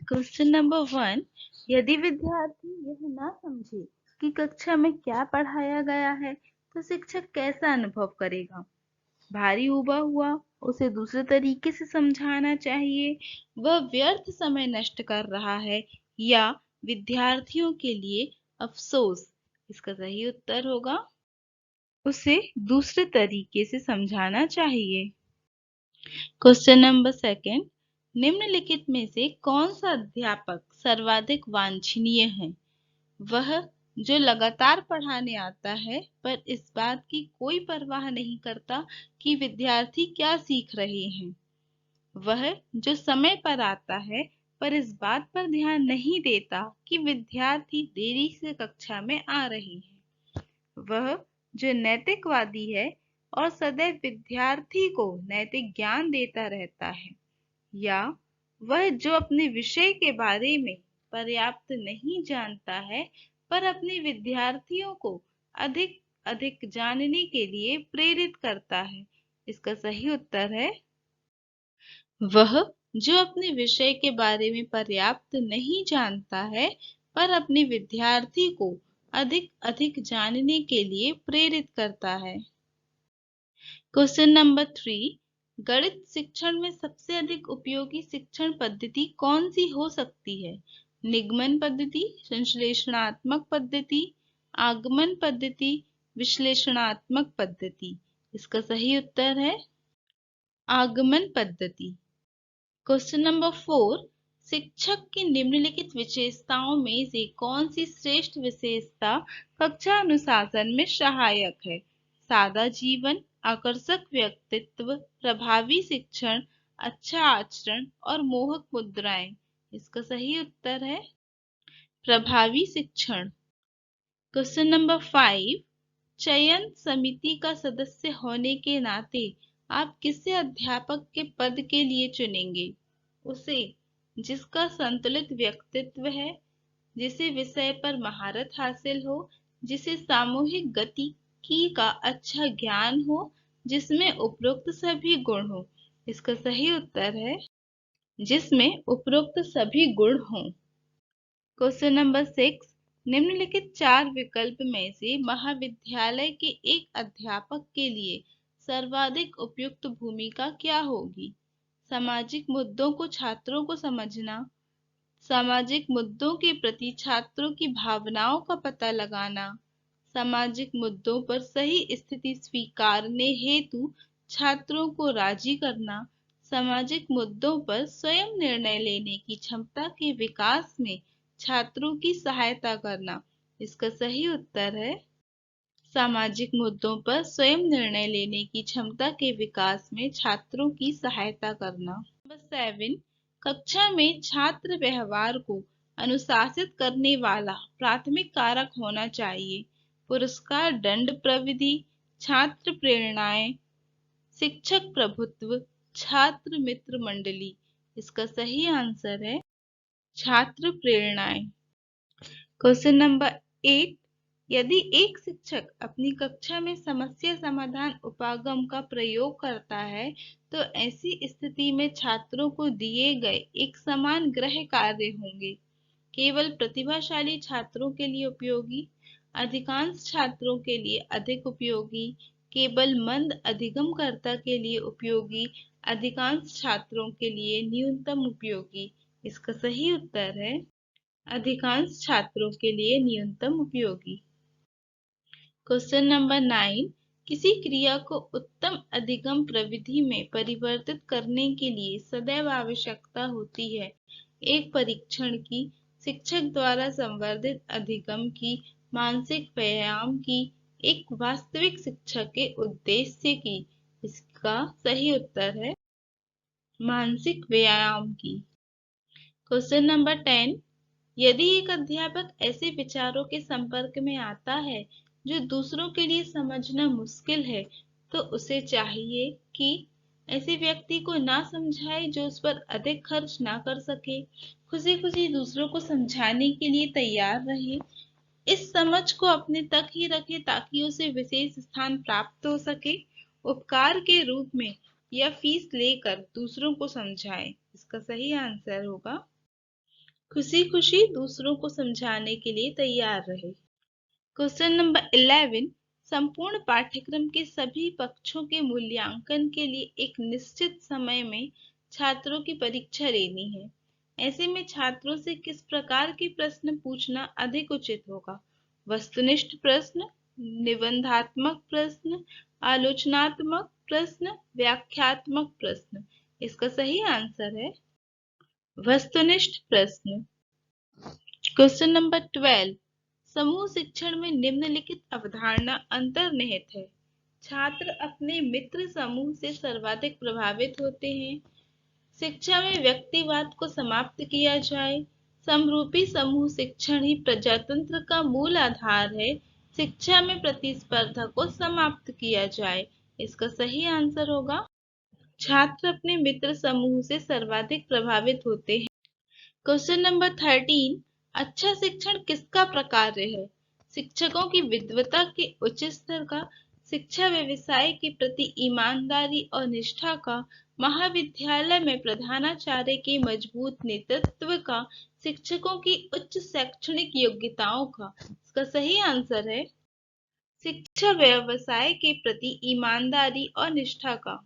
Question number 1। यदि विद्यार्थी यह ना समझे कि कक्षा में क्या पढ़ाया गया है तो शिक्षक कैसा अनुभव करेगा? भारी उबा हुआ, उसे दूसरे तरीके से समझाना चाहिए, वह व्यर्थ समय नष्ट कर रहा है या विद्यार्थियों के लिए अफसोस? इसका सही उत्तर होगा उसे दूसरे तरीके से समझाना चाहिए। Question number 2। निम्नलिखित में से कौन सा अध्यापक सर्वाधिक वांछनीय है? वह जो लगातार पढ़ाने आता है पर इस बात की कोई परवाह नहीं करता कि विद्यार्थी क्या सीख रहे हैं। वह जो समय पर आता है पर इस बात पर ध्यान नहीं देता कि विद्यार्थी देरी से कक्षा में आ रहे हैं। वह जो नैतिकवादी है और सदैव विद्यार्थी को नैतिक ज्ञान देता रहता है, या वह जो अपने विषय के बारे में पर्याप्त नहीं जानता है पर अपने विद्यार्थियों को अधिक अधिक जानने के लिए प्रेरित करता है। इसका सही उत्तर है वह जो अपने विषय के बारे में पर्याप्त नहीं जानता है पर अपने विद्यार्थी को अधिक अधिक जानने के लिए प्रेरित करता है। Question number 3। गणित शिक्षण में सबसे अधिक उपयोगी शिक्षण पद्धति कौन सी हो सकती है? निगमन पद्धति, संश्लेषणात्मक पद्धति, आगमन पद्धति, विश्लेषणात्मक पद्धति। इसका सही उत्तर है आगमन पद्धति। Question number 4। शिक्षक की निम्नलिखित विशेषताओं में से कौन सी श्रेष्ठ विशेषता कक्षा अनुशासन में सहायक है? सादा जीवन, आकर्षक व्यक्तित्व, प्रभावी शिक्षण, अच्छा आचरण और मोहक मुद्राएं। इसका सही उत्तर है प्रभावी शिक्षण। Question number 5। चयन समिति का सदस्य होने के नाते आप किसे अध्यापक के पद के लिए चुनेंगे? उसे जिसका संतुलित व्यक्तित्व है, जिसे विषय पर महारत हासिल हो, जिसे सामूहिक गतिकी का अच्छा ज्ञान हो, जिसमें उपरोक्त सभी गुण हो। इसका सही उत्तर है जिसमें उपरोक्त सभी गुण हों। Question number 6। निम्नलिखित 4 विकल्प में से महाविद्यालय के एक अध्यापक के लिए सर्वाधिक उपयुक्त भूमिका क्या होगी? सामाजिक मुद्दों को छात्रों को समझना, सामाजिक मुद्दों के प्रति छात्रों की भावनाओं का पता लगाना, सामाजिक मुद्दों पर सही स्थिति स्वीकारने हेतु छात्रों को राजी करना, सामाजिक मुद्दों पर स्वयं निर्णय लेने की क्षमता के विकास में छात्रों की सहायता करना। इसका सही उत्तर है सामाजिक मुद्दों पर स्वयं निर्णय लेने की क्षमता के विकास में छात्रों की सहायता करना। नंबर 7। कक्षा में छात्र व्यवहार को अनुशासित करने वाला प्राथमिक कारक होना चाहिए। पुरस्कार दंड प्रविधि, छात्र प्रेरणाएं, शिक्षक प्रभुत्व, छात्र मित्र मंडली। इसका सही आंसर है छात्र प्रेरणाएं। Question number 8। यदि एक शिक्षक अपनी कक्षा में समस्या समाधान उपागम का प्रयोग करता है तो ऐसी स्थिति में छात्रों को दिए गए एक समान गृह कार्य होंगे। केवल प्रतिभाशाली छात्रों के लिए उपयोगी, अधिकांश छात्रों के लिए अधिक उपयोगी, केवल मंद अधिगमकर्ता के लिए उपयोगी, अधिकांश छात्रों के लिए न्यूनतम उपयोगी। इसका सही उत्तर है अधिकांश छात्रों के लिए न्यूनतम उपयोगी। Question number 9। किसी क्रिया को उत्तम अधिगम प्रविधि में परिवर्तित करने के लिए सदैव आवश्यकता होती है एक परीक्षण की, शिक्षक द्वारा संवर्धित अधिगम की, मानसिक व्यायाम की, एक वास्तविक शिक्षक के उद्देश्य की। इसका सही उत्तर है मानसिक व्यायाम की। Question number 10। यदि एक अध्यापक ऐसे विचारों के संपर्क में आता है जो दूसरों के लिए समझना मुश्किल है तो उसे चाहिए कि ऐसे व्यक्ति को ना समझाए जो उस पर अधिक खर्च ना कर सके, खुशी खुशी दूसरों को समझाने के लिए तैयार रहे, इस समझ को अपने तक ही रखे ताकि उसे विशेष स्थान प्राप्त हो सके, उपकार के रूप में या फीस लेकर दूसरों को समझाए। इसका सही आंसर होगा खुशी खुशी दूसरों को समझाने के लिए तैयार रहे। क्वेश्चन नंबर 11, संपूर्ण पाठ्यक्रम के सभी पक्षों के मूल्यांकन के लिए एक निश्चित समय में छात्रों की परीक्षा लेनी है। ऐसे में छात्रों से किस प्रकार के प्रश्न पूछना अधिक उचित होगा? वस्तुनिष्ठ प्रश्न, निबंधात्मक प्रश्न, आलोचनात्मक प्रश्न, व्याख्यात्मक प्रश्न। इसका सही आंसर है वस्तुनिष्ठ प्रश्न। क्वेश्चन नंबर 12, समूह शिक्षण में निम्नलिखित अवधारणा अंतर्निहित है। छात्र अपने मित्र समूह से सर्वाधिक प्रभावित होते हैं। शिक्षा में व्यक्तिवाद को समाप्त किया जाए। समरूपी समूह शिक्षण ही प्रजातंत्र का मूल आधार है। शिक्षा में प्रतिस्पर्धा को समाप्त किया जाए। इसका सही आंसर होगा छात्र अपने मित्र समूह से सर्वाधिक प्रभावित होते हैं। क्वेश्चन नंबर 13, अच्छा शिक्षण किसका प्रकार्य है? शिक्षकों की विद्वता के उच्च स्तर का, शिक्षा व्यवसाय के प्रति ईमानदारी और निष्ठा का, महाविद्यालय में प्रधानाचार्य के मजबूत नेतृत्व का, शिक्षकों की उच्च शैक्षणिक योग्यताओं का। इसका सही आंसर है शिक्षा व्यवसाय के प्रति ईमानदारी और निष्ठा का।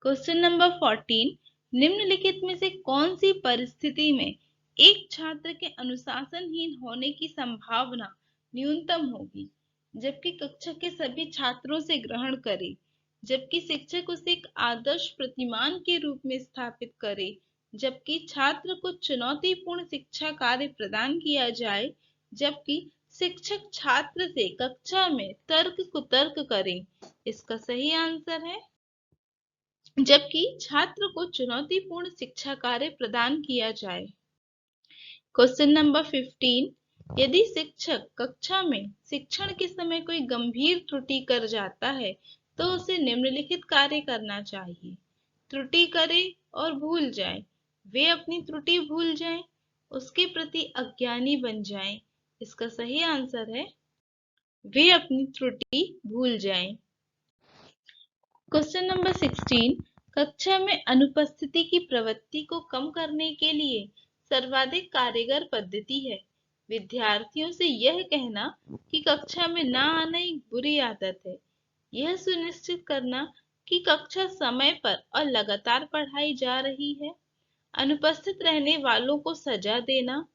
क्वेश्चन नंबर 14, निम्नलिखित में से कौन सी परिस्थिति में एक छात्र के अनुशासनहीन होने की संभावना न्यूनतम होगी? जबकि कक्षा के सभी छात्रों से ग्रहण करे, जबकि शिक्षक उसे एक आदर्श प्रतिमान के रूप में स्थापित करे, जबकि छात्र को चुनौतीपूर्ण शिक्षा कार्य प्रदान किया जाए, जबकि शिक्षक छात्र से कक्षा में तर्क कुतर्क करे। इसका सही आंसर है जबकि छात्र को चुनौतीपूर्ण शिक्षा कार्य प्रदान किया जाए। क्वेश्चन नंबर 15, यदि शिक्षक कक्षा में शिक्षण के समय कोई गंभीर त्रुटि कर जाता है तो उसे निम्नलिखित कार्य करना चाहिए। त्रुटि करे और भूल जाए। वे अपनी त्रुटि भूल जाएं, उसके प्रति अज्ञानी बन जाएं। इसका सही आंसर है वे अपनी त्रुटि भूल जाएं। क्वेश्चन नंबर 16, कक्षा में अनुपस्थिति की प्रवृत्ति को कम करने के लिए सर्वाधिक कारगर पद्धति है विद्यार्थियों से यह कहना कि कक्षा में ना आना एक बुरी आदत है। यह सुनिश्चित करना कि कक्षा समय पर और लगातार पढ़ाई जा रही है। अनुपस्थित रहने वालों को सजा देना।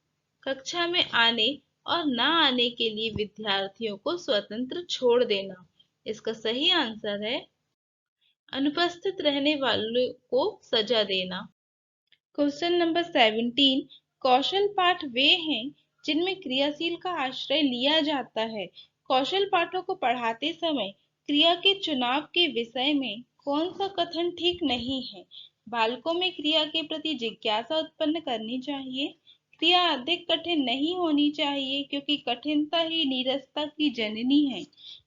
कक्षा में आने और ना आने के लिए विद्यार्थियों को स्वतंत्र छोड़ देना। इसका सही आंसर है अनुपस्थित रहने वालों को सजा देना। क्वेश्चन नंबर 17, कौशल पाठ वे हैं जिनमें क्रियाशील का आश्रय लिया जाता है। कौशल पाठों को पढ़ाते समय क्रिया के चुनाव के विषय में कौन सा कथन ठीक नहीं है? बालकों में क्रिया के प्रति जिज्ञासा उत्पन्न करनी चाहिए। क्रिया अधिक कठिन नहीं होनी चाहिए क्योंकि कठिनता ही नीरसता की जननी है।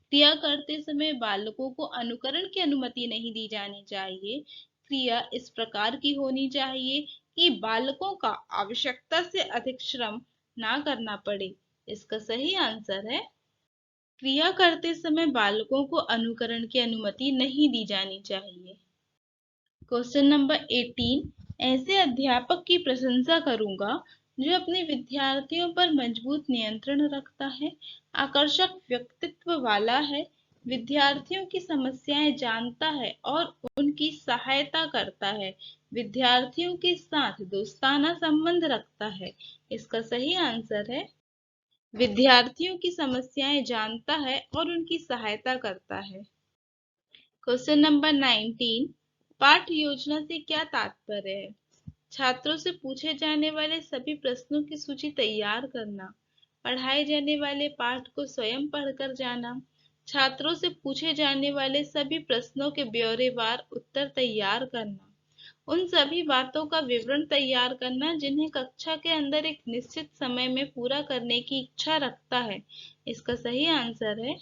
क्रिया करते समय बालकों को अनुकरण की अनुमति नहीं दी जानी चाहिए। क्रिया इस प्रकार की होनी चाहिए कि बालकों का आवश्यकता से अधिक श्रम ना करना पड़े। इसका सही आंसर है क्रिया करते समय बालकों को अनुकरण की अनुमति नहीं दी जानी चाहिए। क्वेश्चन नंबर 18, ऐसे अध्यापक की प्रशंसा करूंगा जो अपने विद्यार्थियों पर मजबूत नियंत्रण रखता है, आकर्षक व्यक्तित्व वाला है, विद्यार्थियों की समस्याएं जानता है और उनकी सहायता करता है, विद्यार्थियों के साथ दोस्ताना संबंध रखता है। इसका सही आंसर है विद्यार्थियों की समस्याएं जानता है और उनकी सहायता करता है। क्वेश्चन नंबर 19, पाठ योजना से क्या तात्पर्य है? छात्रों से पूछे जाने वाले सभी प्रश्नों की सूची तैयार करना, पढ़ाए जाने वाले पाठ को स्वयं पढ़कर जाना, छात्रों से पूछे जाने वाले सभी प्रश्नों के ब्यौरेवार उत्तर तैयार करना, उन सभी बातों का विवरण तैयार करना जिन्हें कक्षा के अंदर एक निश्चित समय में पूरा करने की इच्छा रखता है। इसका सही आंसर है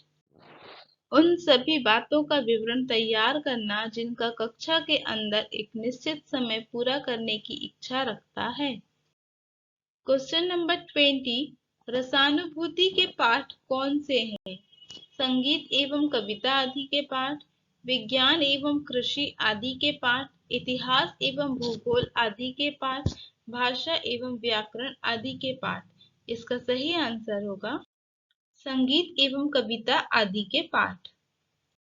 उन सभी बातों का विवरण तैयार करना जिनका कक्षा के अंदर एक निश्चित समय पूरा करने की इच्छा रखता है। क्वेश्चन नंबर 20, रसानुभूति के पाठ कौन से हैं? संगीत एवं कविता आदि के पाठ, विज्ञान एवं कृषि आदि के पाठ, इतिहास एवं भूगोल आदि के पाठ, भाषा एवं व्याकरण आदि के पाठ। इसका सही आंसर होगा संगीत एवं कविता आदि के पाठ।